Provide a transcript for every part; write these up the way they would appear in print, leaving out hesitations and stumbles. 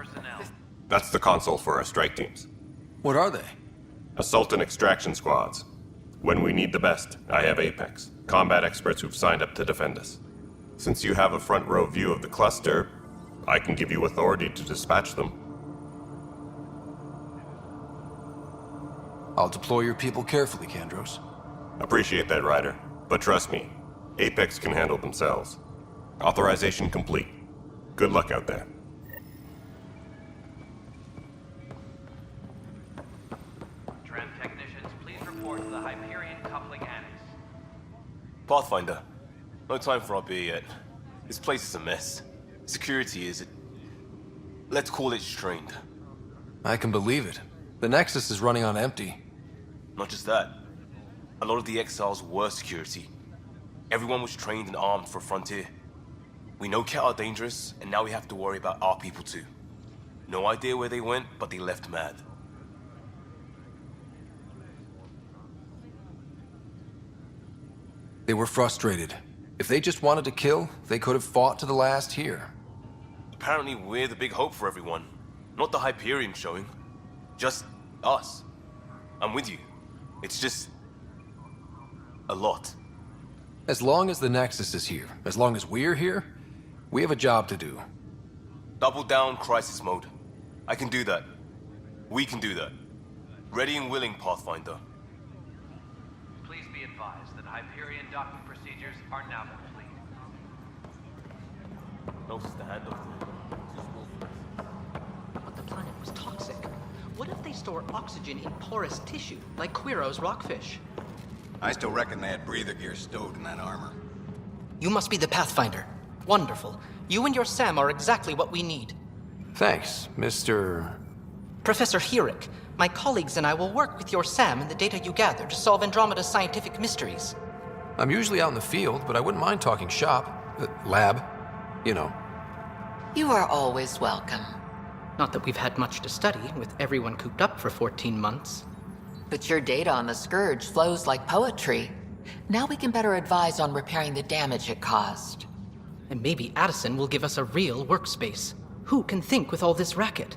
personnel. That's the console for our strike teams. What are they? Assault and extraction squads. When we need the best, I have Apex, combat experts who've signed up to defend us. Since you have a front row view of the cluster, I can give you authority to dispatch them. I'll deploy your people carefully, Kandros. Appreciate that, Ryder. But trust me, Apex can handle themselves. Authorization complete. Good luck out there. Tram technicians, please report to the Hyperion Coupling Annex. Pathfinder, no time for our beer yet. This place is a mess. Security is, let's call it strained. I can believe it. The Nexus is running on empty. Not just that. A lot of the exiles were security. Everyone was trained and armed for Frontier. We know Cat are dangerous, and now we have to worry about our people too. No idea where they went, but they left mad. They were frustrated. If they just wanted to kill, they could have fought to the last here. Apparently we're the big hope for everyone. Not the Hyperion showing. Just us. I'm with you. It's just... a lot. As long as the Nexus is here, as long as we're here, we have a job to do. Double down crisis mode. I can do that. We can do that. Ready and willing, Pathfinder. Please be advised that Hyperion docking procedures are now complete. Notice the handoff. But the planet was toxic. What if they store oxygen in porous tissue, like Quiro's rockfish? I still reckon they had breather gear stowed in that armor. You must be the Pathfinder. Wonderful. You and your Sam are exactly what we need. Thanks, Mr. Professor Herrick, my colleagues and I will work with your Sam and the data you gather to solve Andromeda's scientific mysteries. I'm usually out in the field, but I wouldn't mind talking shop. Lab. You know. You are always welcome. Not that we've had much to study, with everyone cooped up for 14 months. But your data on the Scourge flows like poetry. Now we can better advise on repairing the damage it caused. And maybe Addison will give us a real workspace. Who can think with all this racket?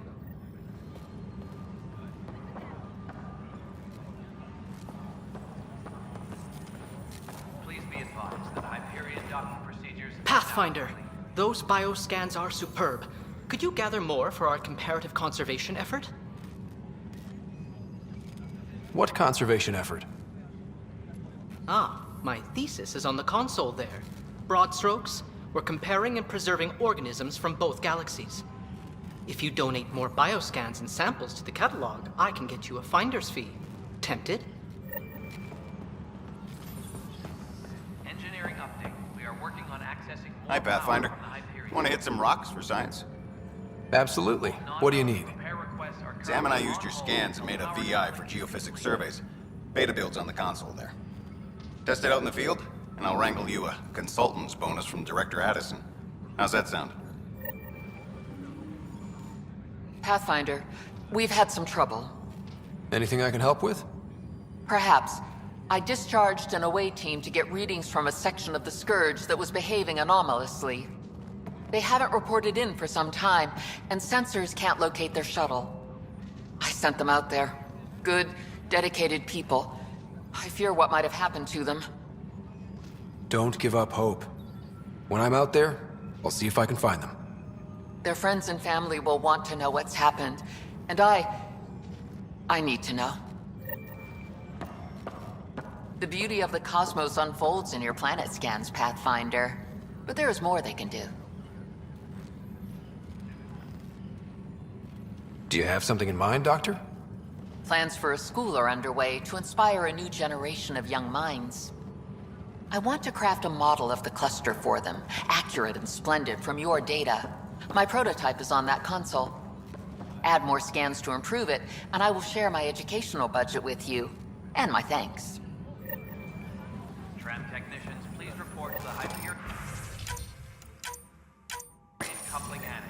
Please be advised that Hyperion docking procedures... Pathfinder! Those bioscans are superb. Could you gather more for our comparative conservation effort? What conservation effort? Ah, my thesis is on the console there. Broad strokes, we're comparing and preserving organisms from both galaxies. If you donate more bioscans and samples to the catalog, I can get you a finder's fee. Tempted? Engineering update. We are working on accessing more Hi, Pathfinder. power from the Hyperion. Want to hit some rocks for science? Absolutely. What do you need? Repair requests are Sam and I currently used your on scans and made a VI for geophysics surveys. Beta builds on the console there. Test it out in the field, and I'll wrangle you a consultant's bonus from Director Addison. How's that sound? Pathfinder, we've had some trouble. Anything I can help with? Perhaps. I discharged an away team to get readings from a section of the Scourge that was behaving anomalously. They haven't reported in for some time, and sensors can't locate their shuttle. I sent them out there. Good, dedicated people. I fear what might have happened to them. Don't give up hope. When I'm out there, I'll see if I can find them. Their friends and family will want to know what's happened, and I need to know. The beauty of the cosmos unfolds in your planet scans, Pathfinder. But there is more they can do. Do you have something in mind, Doctor? Plans for a school are underway to inspire a new generation of young minds. I want to craft a model of the cluster for them, accurate and splendid from your data. My prototype is on that console. Add more scans to improve it, and I will share my educational budget with you, and my thanks. Tram technicians, please report to the Hyperion coupling annex.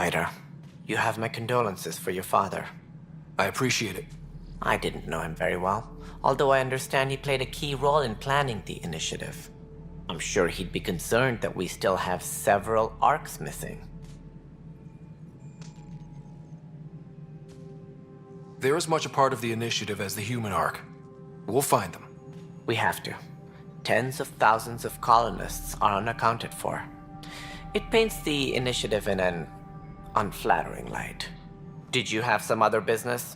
Ryder, you have my condolences for your father. I appreciate it. I didn't know him very well, although I understand he played a key role in planning the initiative. I'm sure he'd be concerned that we still have several arcs missing. They're as much a part of the initiative as the human arc. We'll find them. We have to. Tens of thousands of colonists are unaccounted for. It paints the initiative in an unflattering light. Did you have some other business?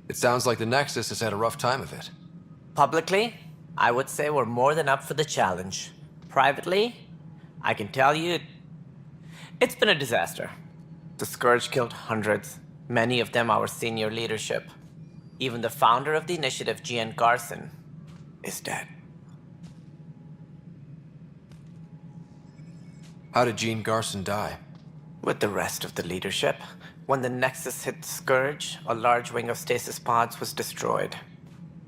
It sounds like the Nexus has had a rough time of it. Publicly, I would say we're more than up for the challenge. Privately, I can tell you, it's been a disaster. The Scourge killed hundreds, many of them our senior leadership. Even the founder of the initiative, Gian Garson, is dead. How did Gene Garson die? With the rest of the leadership, when the Nexus hit Scourge, a large wing of stasis pods was destroyed.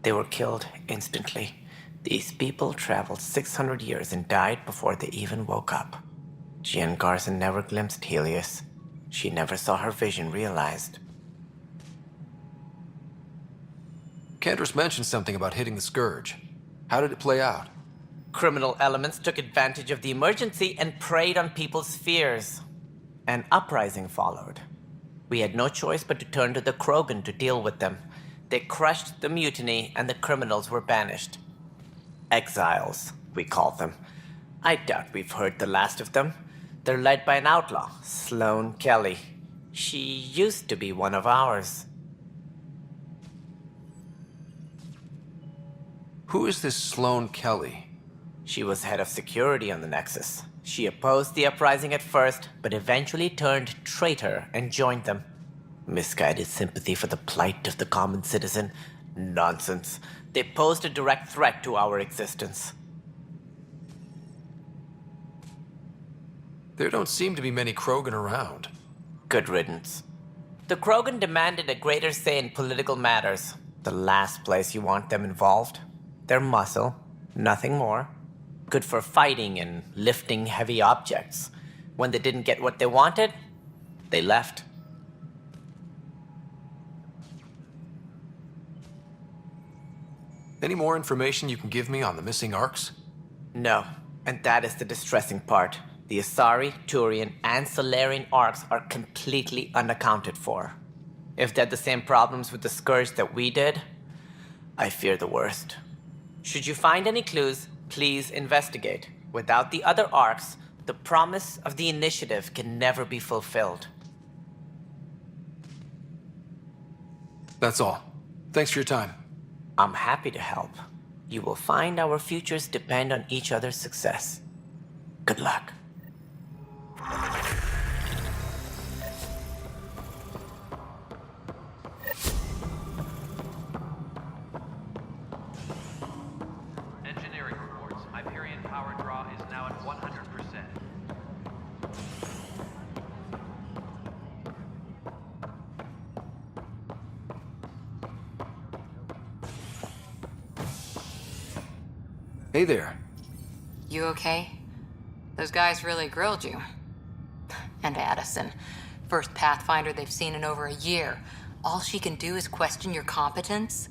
They were killed instantly. These people traveled 600 years and died before they even woke up. Gian Garson never glimpsed Helios. She never saw her vision realized. Cantor's mentioned something about hitting the Scourge. How did it play out? Criminal elements took advantage of the emergency and preyed on people's fears. An uprising followed. We had no choice but to turn to the Krogan to deal with them. They crushed the mutiny and the criminals were banished. Exiles, we call them. I doubt we've heard the last of them. They're led by an outlaw, Sloane Kelly. She used to be one of ours. Who is this Sloane Kelly? She was head of security on the Nexus. She opposed the uprising at first, but eventually turned traitor and joined them. Misguided sympathy for the plight of the common citizen? Nonsense. They posed a direct threat to our existence. There don't seem to be many Krogan around. Good riddance. The Krogan demanded a greater say in political matters. The last place you want them involved. They're muscle, nothing more. Good for fighting and lifting heavy objects. When they didn't get what they wanted, they left. Any more information you can give me on the missing arcs? No, and that is the distressing part. The Asari, Turian, and Solarian arcs are completely unaccounted for. If they had the same problems with the Scourge that we did, I fear the worst. Should you find any clues, please investigate. Without the other arcs, the promise of the initiative can never be fulfilled. That's all. Thanks for your time. I'm happy to help. You will find our futures depend on each other's success. Good luck. Engineering reports. Hyperion power draw is now at 100%. Hey there. You okay? Those guys really grilled you. And Addison. First Pathfinder they've seen in over a year. All she can do is question your competence?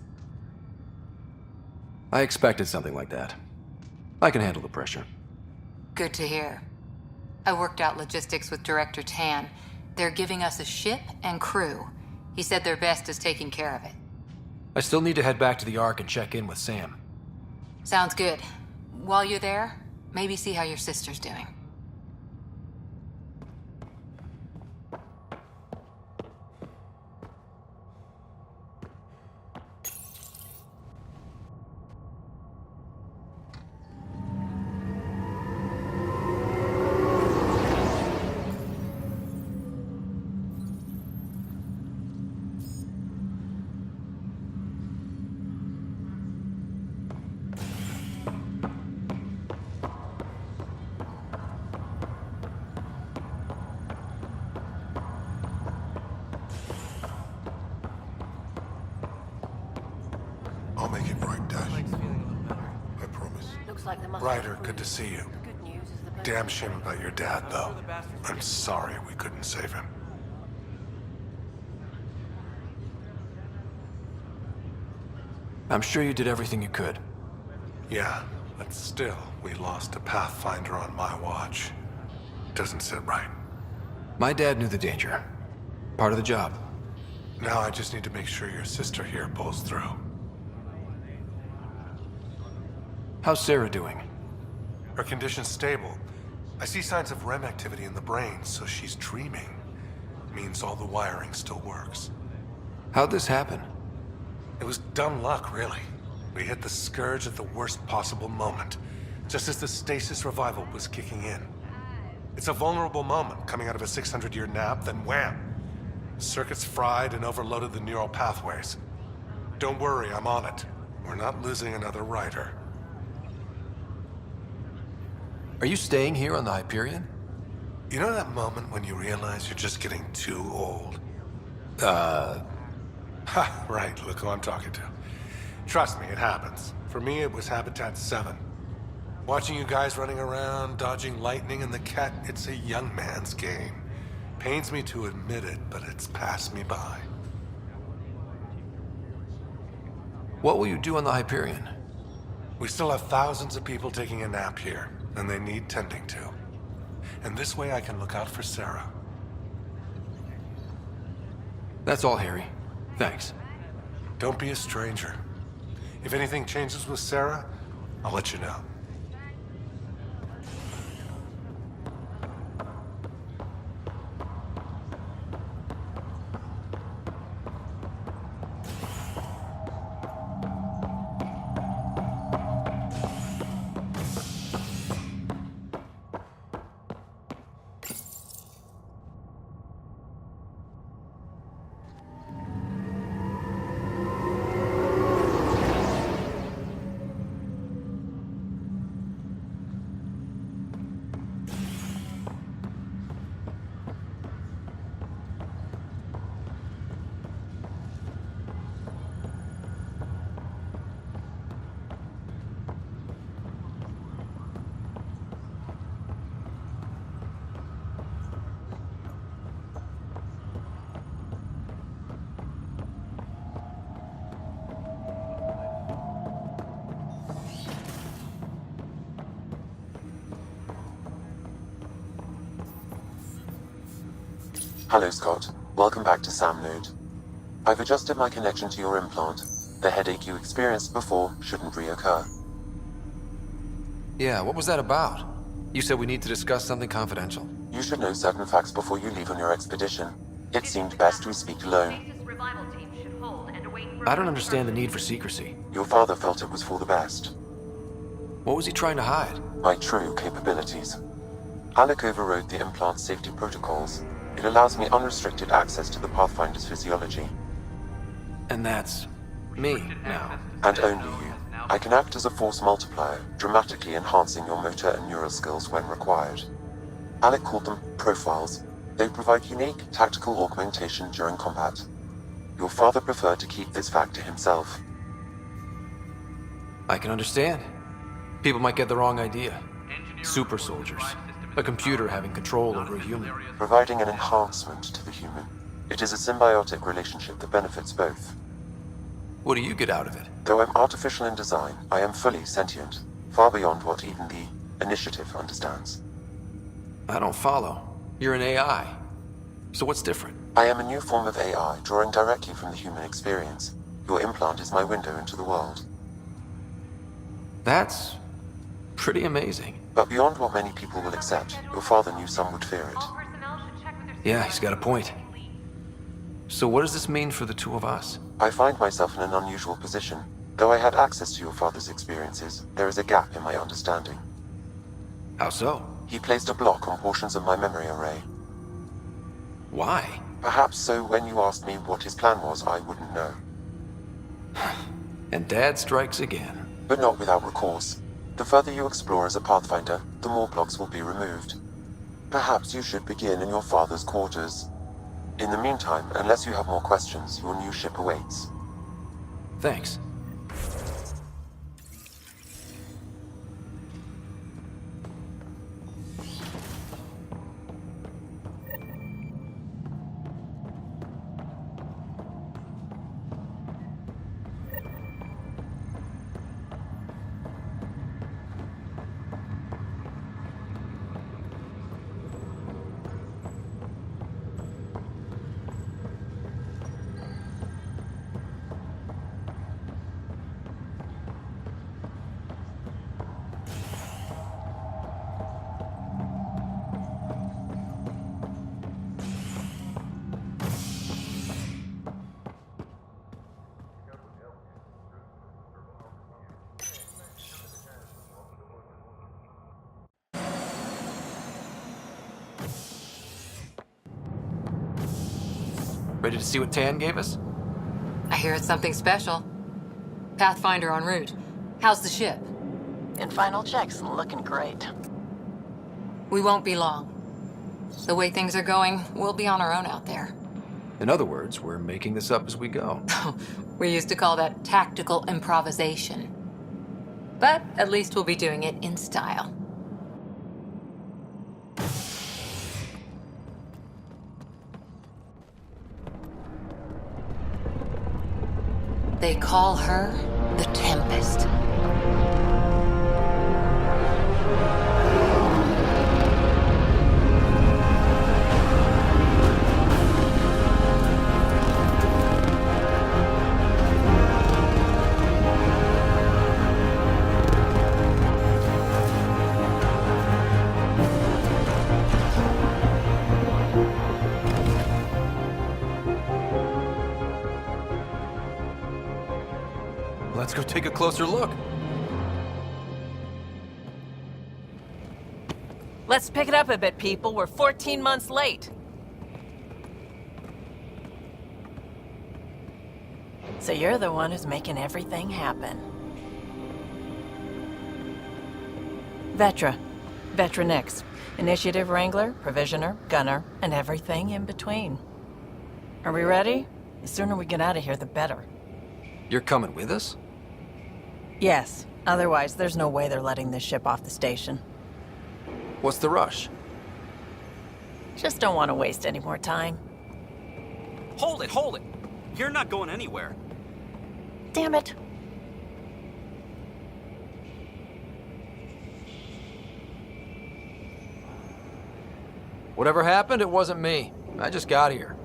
I expected something like that. I can handle the pressure. Good to hear. I worked out logistics with Director Tann. They're giving us a ship and crew. He said their best is taking care of it. I still need to head back to the Ark and check in with Sam. Sounds good. While you're there, maybe see how your sister's doing. I'll make it right, Dash. I promise. Looks like there must Ryder, good to see you. Good news is the damn shame about your dad, though. I'm sorry we couldn't save him. I'm sure you did everything you could. Yeah, but still, we lost a Pathfinder on my watch. Doesn't sit right. My dad knew the danger. Part of the job. Now I just need to make sure your sister here pulls through. How's Sarah doing? Her condition's stable. I see signs of REM activity in the brain, so she's dreaming. Means all the wiring still works. How'd this happen? It was dumb luck, really. We hit the Scourge at the worst possible moment, just as the stasis revival was kicking in. It's a vulnerable moment, coming out of a 600-year nap, then wham! Circuits fried and overloaded the neural pathways. Don't worry, I'm on it. We're not losing another rider. Are you staying here on the Hyperion? You know that moment when you realize you're just getting too old? Ha, right, look who I'm talking to. Trust me, it happens. For me, it was Habitat 7. Watching you guys running around, dodging lightning and the cat, it's a young man's game. Pains me to admit it, but it's passed me by. What will you do on the Hyperion? We still have thousands of people taking a nap here, and they need tending to. And this way I can look out for Sarah. That's all, Harry. Thanks. Don't be a stranger. If anything changes with Sarah, I'll let you know. Hello, Scott. Welcome back to Sam Node. I've adjusted my connection to your implant. The headache you experienced before shouldn't reoccur. Yeah, what was that about? You said we need to discuss something confidential. You should know certain facts before you leave on your expedition. It seemed best we speak alone. I don't understand the need for secrecy. Your father felt it was for the best. What was he trying to hide? My true capabilities. Alec overrode the implant's safety protocols. It allows me unrestricted access to the Pathfinder's physiology. And that's me now. And only you. I can act as a force multiplier, dramatically enhancing your motor and neural skills when required. Alec called them profiles. They provide unique tactical augmentation during combat. Your father preferred to keep this fact to himself. I can understand. People might get the wrong idea. Super soldiers. A computer having control over a human. Providing an enhancement to the human. It is a symbiotic relationship that benefits both. What do you get out of it? Though I'm artificial in design, I am fully sentient, far beyond what even the Initiative understands. I don't follow. You're an AI. So what's different? I am a new form of AI, drawing directly from the human experience. Your implant is my window into the world. That's pretty amazing. But beyond what many people will accept, your father knew some would fear it. Yeah, he's got a point. So what does this mean for the two of us? I find myself in an unusual position. Though I had access to your father's experiences, there is a gap in my understanding. How so? He placed a block on portions of my memory array. Why? Perhaps so when you asked me what his plan was, I wouldn't know. And Dad strikes again. But not without recourse. The further you explore as a Pathfinder, the more blocks will be removed. Perhaps you should begin in your father's quarters. In the meantime, unless you have more questions, your new ship awaits. Thanks. Ready to see what Tann gave us? I hear it's something special. Pathfinder en route. How's the ship? In final checks, looking great. We won't be long. The way things are going, we'll be on our own out there. In other words, we're making this up as we go. We used to call that tactical improvisation. But at least we'll be doing it in style. They call her the Tempest. Let's go take a closer look. Let's pick it up a bit, people. We're 14 months late. So you're the one who's making everything happen. Vetra. Vetronix. Initiative Wrangler, Provisioner, Gunner, and everything in between. Are we ready? The sooner we get out of here, the better. You're coming with us? Yes. Otherwise, there's no way they're letting this ship off the station. What's the rush? Just don't want to waste any more time. Hold it, hold it! You're not going anywhere. Damn it. Whatever happened, it wasn't me. I just got here.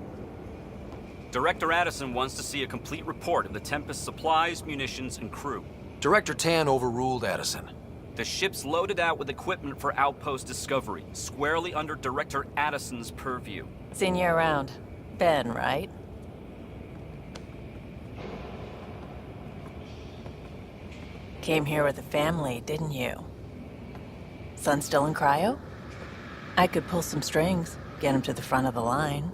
Director Addison wants to see a complete report of the Tempest's supplies, munitions, and crew. Director Tann overruled Addison. The ship's loaded out with equipment for outpost discovery, squarely under Director Addison's purview. Seen you around. Ben, right? Came here with a family, didn't you? Son still in cryo? I could pull some strings, get him to the front of the line.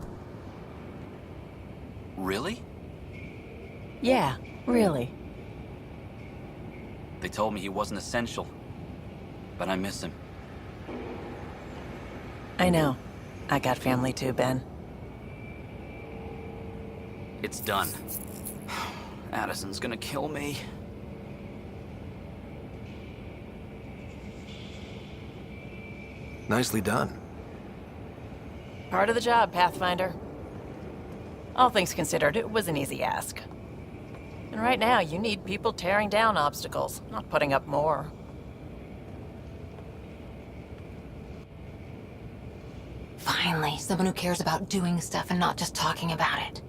Really? Yeah, really. They told me he wasn't essential, but I miss him. I know. I got family too, Ben. It's done. Addison's gonna kill me. Nicely done. Part of the job, Pathfinder. All things considered, it was an easy ask. And right now, you need people tearing down obstacles, not putting up more. Finally, someone who cares about doing stuff and not just talking about it.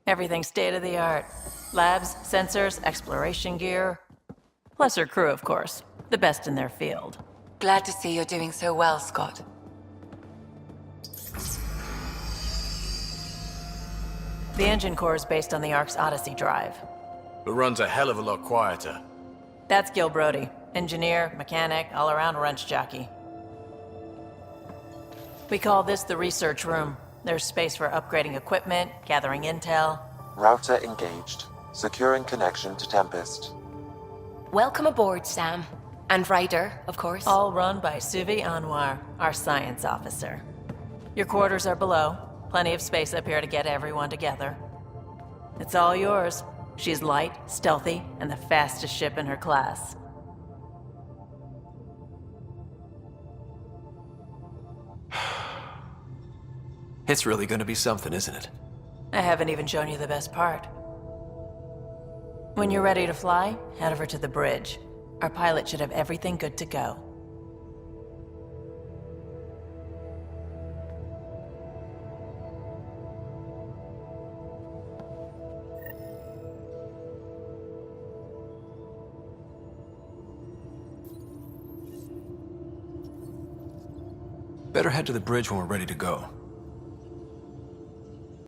Everything state-of-the-art. Labs, sensors, exploration gear. Plus her crew, of course. The best in their field. Glad to see you're doing so well, Scott. The engine core is based on the Ark's Odyssey drive. But runs a hell of a lot quieter. That's Gil Brody. Engineer, mechanic, all-around wrench jockey. We call this the research room. There's space for upgrading equipment, gathering intel. Router engaged. Securing connection to Tempest. Welcome aboard, Sam. And Ryder, of course. All run by Suvi Anwar, our science officer. Your quarters are below. Plenty of space up here to get everyone together. It's all yours. She's light, stealthy, and the fastest ship in her class. It's really gonna be something, isn't it? I haven't even shown you the best part. When you're ready to fly, head over to the bridge. Our pilot should have everything good to go. better head to the bridge when we're ready to go.